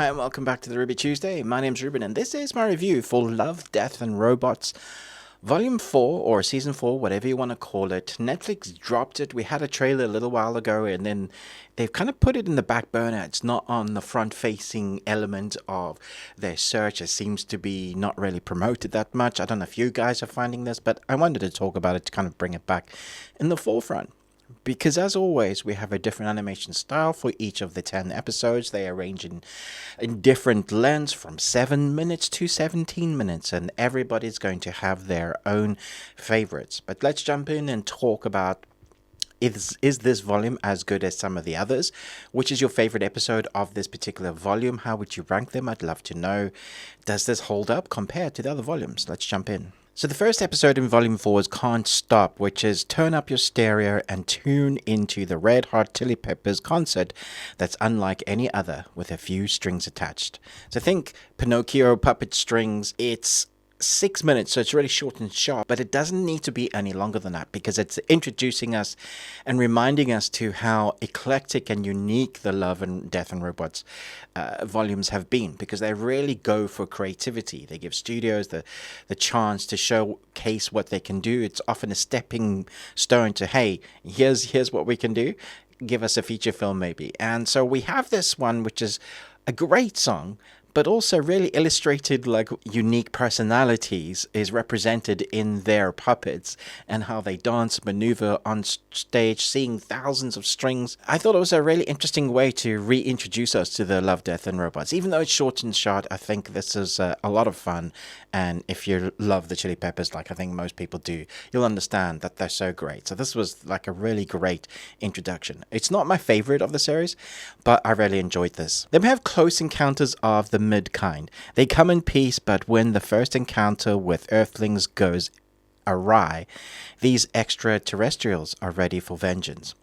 Hi and welcome back to the Ruby Tuesday. My name's Ruben and this is my review for Love, Death and Robots Volume 4 or Season 4, whatever you want to call it. Netflix dropped it. We had a trailer a little while ago and then they've kind of put it in the back burner. It's not on the front-facing element of their search. It seems to be not really promoted that much. I don't know if you guys are finding this, but I wanted to talk about it to kind of bring it back in the forefront. Because as always, we have a different animation style for each of the 10 episodes. They arrange in different lengths from 7 minutes to 17 minutes. And everybody's going to have their own favorites. But let's jump in and talk about, is this volume as good as some of the others? Which is your favorite episode of this particular volume? How would you rank them? I'd love to know. Does this hold up compared to the other volumes? Let's jump in. So the first episode in Volume 4 is Can't Stop, which is turn up your stereo and tune into the Red Hot Chili Peppers concert that's unlike any other with a few strings attached. So think Pinocchio puppet strings. It's 6 minutes, so it's really short and sharp, but it doesn't need to be any longer than that because it's introducing us and reminding us to how eclectic and unique the Love and Death and Robots volumes have been, because they really go for creativity. They give studios the chance to showcase what they can do. It's often a stepping stone to, hey, here's what we can do. Give us a feature film maybe. And so we have this one, which is a great song, but also really illustrated like unique personalities is represented in their puppets and how they dance, maneuver on stage, seeing thousands of strings. I thought it was a really interesting way to reintroduce us to the Love, Death and Robots. Even though it's short and short, I think this is a lot of fun. And if you love the Chili Peppers, like I think most people do, you'll understand that they're so great. So this was like a really great introduction. It's not my favorite of the series, but I really enjoyed this. Then we have Close Encounters of the Mid Kind. They come in peace, but when the first encounter with Earthlings goes awry, these extraterrestrials are ready for vengeance.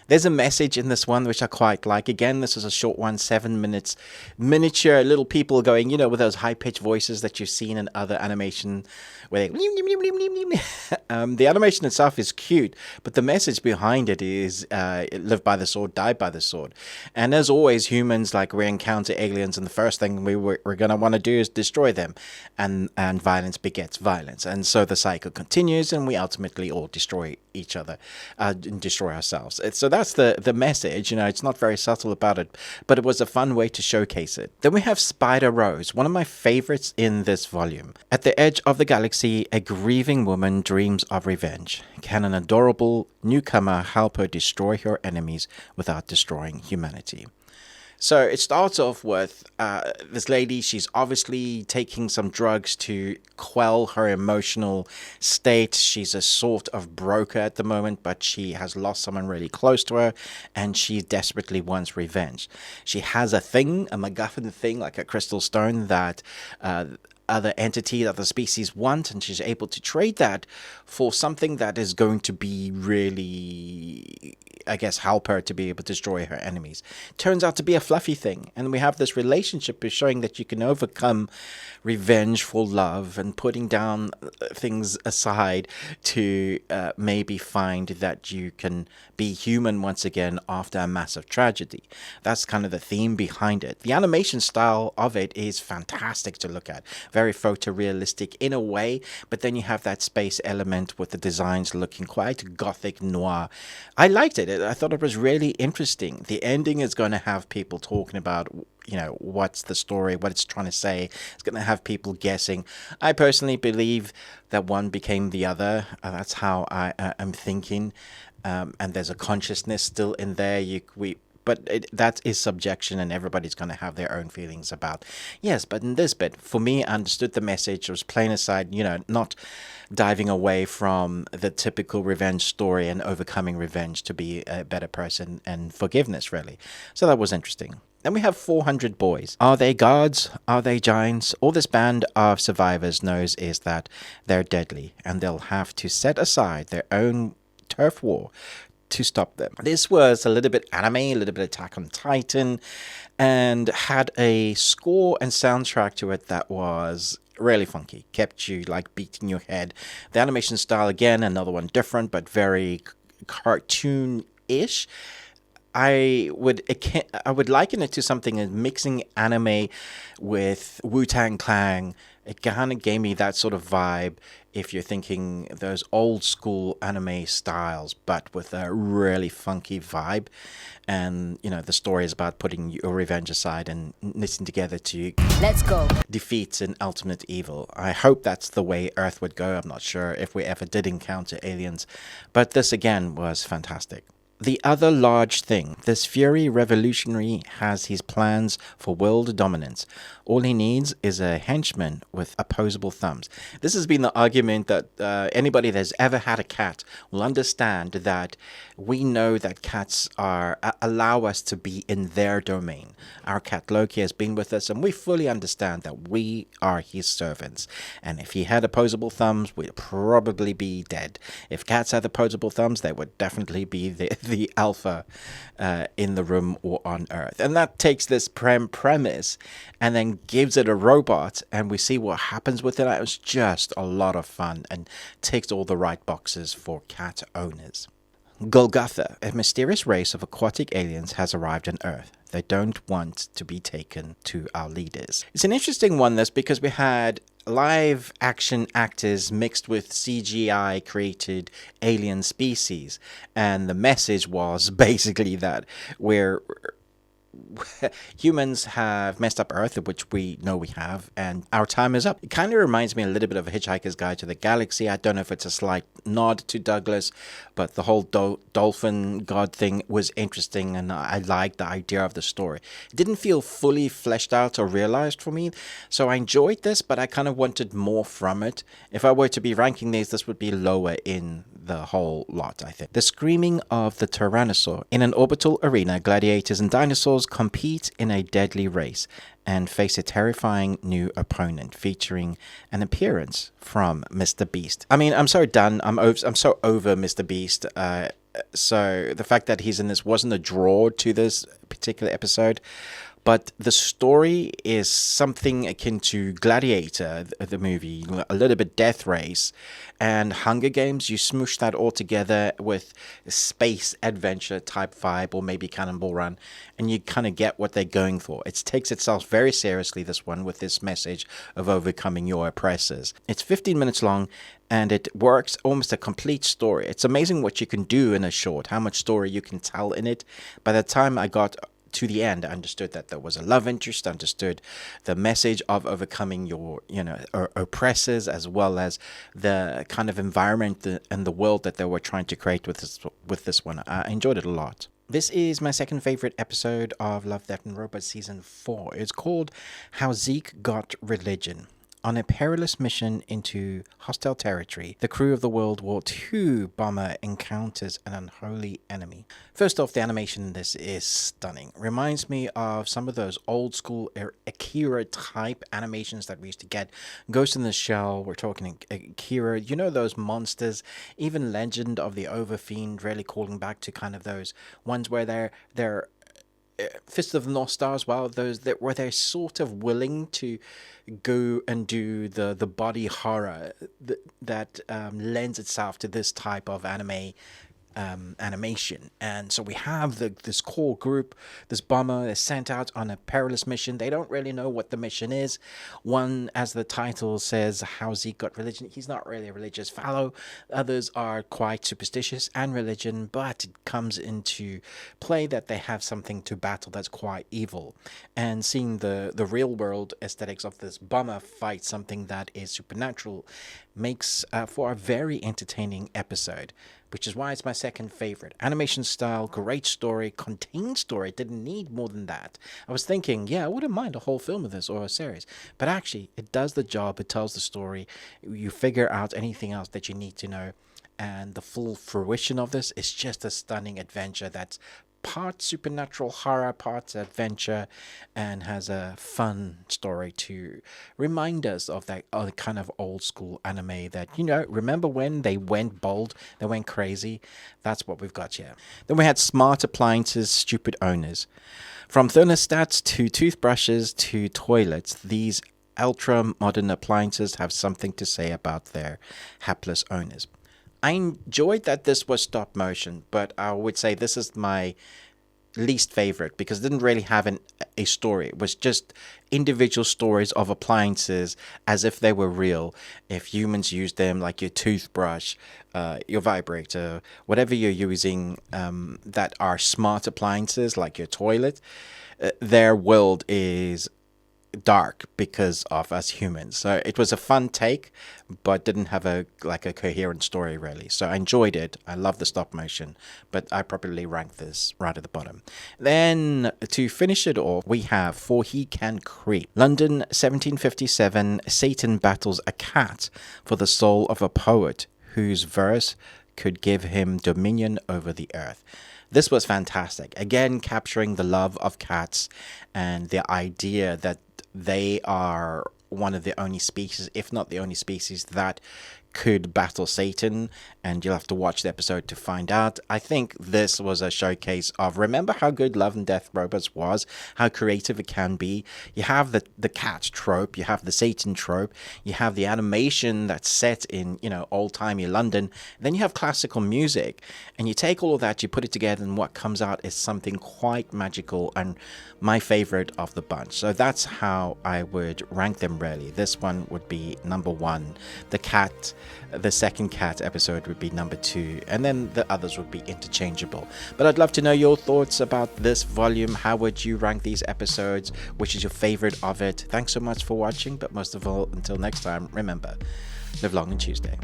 There's a message in this one which I quite like. Again, this is a short one, 7 minutes. Miniature little people going, with those high-pitched voices that you've seen in other animation where they... the animation itself is cute, but the message behind it is live by the sword, die by the sword. And as always, humans, like, we encounter aliens, and the first thing we're going to want to do is destroy them. And violence begets violence. And so the cycle continues, and we ultimately all destroy each other, and destroy ourselves. So that's the message. It's not very subtle about it, but it was a fun way to showcase it. Then we have Spider Rose, one of my favorites in this volume. At the edge of the galaxy, a grieving woman dreams of revenge. Can an adorable newcomer help her destroy her enemies without destroying humanity? So it starts off with this lady. She's obviously taking some drugs to quell her emotional state. She's a sort of broker at the moment, but she has lost someone really close to her, and she desperately wants revenge. She has a thing, a MacGuffin thing, like a crystal stone that other entities, other species want, and she's able to trade that for something that is going to be really, I guess, help her to be able to destroy her enemies. Turns out to be a fluffy thing, and we have this relationship is showing that you can overcome revenge for love and putting down things aside to maybe find that you can be human once again after a massive tragedy. That's kind of the theme behind it. The animation style of it is fantastic to look at. Very photorealistic in a way, but then you have that space element with the designs looking quite gothic noir. I liked it. I thought it was really interesting. The ending is going to have people talking about, what's the story, what it's trying to say. It's going to have people guessing. I personally believe that one became the other. That's how I'm thinking. And there's a consciousness still in there. But that is subjection, and everybody's going to have their own feelings about. Yes, but in this bit, for me, I understood the message. It was plain aside, not diving away from the typical revenge story and overcoming revenge to be a better person and forgiveness, really. So that was interesting. Then we have 400 boys. Are they gods? Are they giants? All this band of survivors knows is that they're deadly, and they'll have to set aside their own turf war to stop them. This was a little bit anime, a little bit Attack on Titan, and had a score and soundtrack to it that was really funky. Kept you like beating your head. The animation style, again, another one different, but very cartoon-ish. I would liken it to something as mixing anime with Wu-Tang Clan. It kind of gave me that sort of vibe if you're thinking those old school anime styles, but with a really funky vibe. And, the story is about putting your revenge aside and knitting together to Let's go. defeat an ultimate evil. I hope that's the way Earth would go. I'm not sure if we ever did encounter aliens, but this again was fantastic. The other large thing, this Fury revolutionary has his plans for world dominance. All he needs is a henchman with opposable thumbs. This has been the argument that anybody that's ever had a cat will understand, that we know that cats allow us to be in their domain. Our cat Loki has been with us, and we fully understand that we are his servants. And if he had opposable thumbs, we'd probably be dead. If cats had opposable thumbs, they would definitely be the alpha in the room or on Earth. And that takes this premise and then gives it a robot, and we see what happens with it. It was just a lot of fun and ticks all the right boxes for cat owners. Golgotha, a mysterious race of aquatic aliens, has arrived on Earth. They don't want to be taken to our leaders. It's an interesting one, this, because we had live action actors mixed with CGI created alien species, and the message was basically that we're humans have messed up Earth, which we know we have, and our time is up. It kind of reminds me a little bit of a Hitchhiker's Guide to the Galaxy. I don't know if it's a slight nod to Douglas, but the whole dolphin god thing was interesting, and I liked the idea of the story. It didn't feel fully fleshed out or realized for me, so I enjoyed this, but I kind of wanted more from it. If I were to be ranking these, this would be lower in the whole lot, I think. The screaming of the Tyrannosaur. In an orbital arena, gladiators and dinosaurs compete in a deadly race and face a terrifying new opponent, featuring an appearance from Mr. Beast. I mean, I'm so done. I'm so over Mr. Beast. So the fact that he's in this wasn't a draw to this particular episode. But the story is something akin to Gladiator, the movie, a little bit Death Race, and Hunger Games. You smoosh that all together with a space adventure type vibe, or maybe Cannonball Run, and you kind of get what they're going for. It takes itself very seriously, this one, with this message of overcoming your oppressors. It's 15 minutes long, and it works almost a complete story. It's amazing what you can do in a short, how much story you can tell in it. By the time I got to the end, I understood that there was a love interest, understood the message of overcoming your, oppressors, as well as the kind of environment and the world that they were trying to create with this one. I enjoyed it a lot. This is my second favorite episode of Love, Death and Robots Season 4. It's called How Zeke Got Religion. On a perilous mission into hostile territory, the crew of the World War II bomber encounters an unholy enemy. First off, the animation in this is stunning. Reminds me of some of those old school Akira type animations that we used to get. Ghost in the Shell, we're talking Akira, those monsters, even Legend of the Overfiend, really calling back to kind of those ones where they're Fist of the North Star as well, those that where they're sort of willing to go and do the body horror that lends itself to this type of animation. And so we have this core group, this bomber is sent out on a perilous mission. They don't really know what the mission is. One, as the title says, How Zeke Got Religion, he's not really a religious fellow. Others are quite superstitious and religion, but it comes into play that they have something to battle that's quite evil. And seeing the real world aesthetics of this bomber fight something that is supernatural makes for a very entertaining episode, which is why it's my second favorite. Animation style, great story, contained story. It didn't need more than that. I was thinking, I wouldn't mind a whole film of this or a series. But actually, it does the job. It tells the story. You figure out anything else that you need to know. And the full fruition of this is just a stunning adventure that's part supernatural horror, part adventure, and has a fun story to remind us of that kind of old school anime that, remember when they went bold, they went crazy? That's what we've got here. Then we had smart appliances, stupid owners. From thermostats to toothbrushes to toilets, these ultra-modern appliances have something to say about their hapless owners. I enjoyed that this was stop motion, but I would say this is my least favorite because it didn't really have a story. It was just individual stories of appliances as if they were real. If humans used them, like your toothbrush, your vibrator, whatever you're using, that are smart appliances like your toilet, their world is dark because of us humans. So it was a fun take, but didn't have a coherent story really. So I enjoyed it. I love the stop motion, but I probably rank this right at the bottom. Then to finish it off, we have For He Can Creep. London, 1757. Satan battles a cat for the soul of a poet whose verse could give him dominion over the earth. This was fantastic. Again, capturing the love of cats and the idea that they are one of the only species, if not the only species, that could battle Satan, and you'll have to watch the episode to find out. I think this was a showcase of, remember how good Love and Death Robots was, how creative it can be. You have the cat trope, you have the Satan trope, you have the animation that's set in, old-timey London, then you have classical music, and you take all of that, you put it together, and what comes out is something quite magical and my favorite of the bunch. So that's how I would rank them really. This one would be number 1. The second cat episode would be number 2, and then the others would be interchangeable. But I'd love to know your thoughts about this volume. How would you rank these episodes? Which is your favorite of it? Thanks so much for watching, but most of all, until next time, remember, live long and Tuesday.